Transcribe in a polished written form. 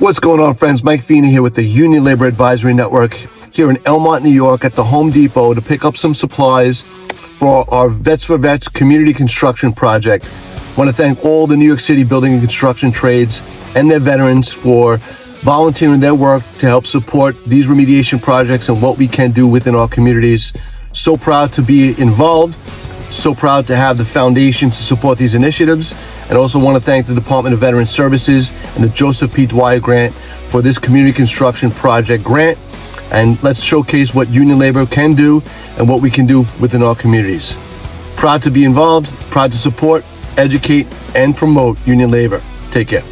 What's going on, friends? Mike Feeney here with the Union Labor Advisory Network here in Elmont, New York at the Home Depot to pick up some supplies for our Vets4Vets community construction project. I want to thank all the New York City Building and Construction Trades and their veterans for volunteering their work to help support these remediation projects and what we can do within our communities. So proud to be involved. So proud to have the foundation to support these initiatives, and also want to thank the Department of Veteran Services and the Joseph P. Dwyer Grant for this community construction project grant. And let's showcase what union labor can do and what we can do within our communities. Proud to be involved, proud to support, educate, and promote union labor. Take care.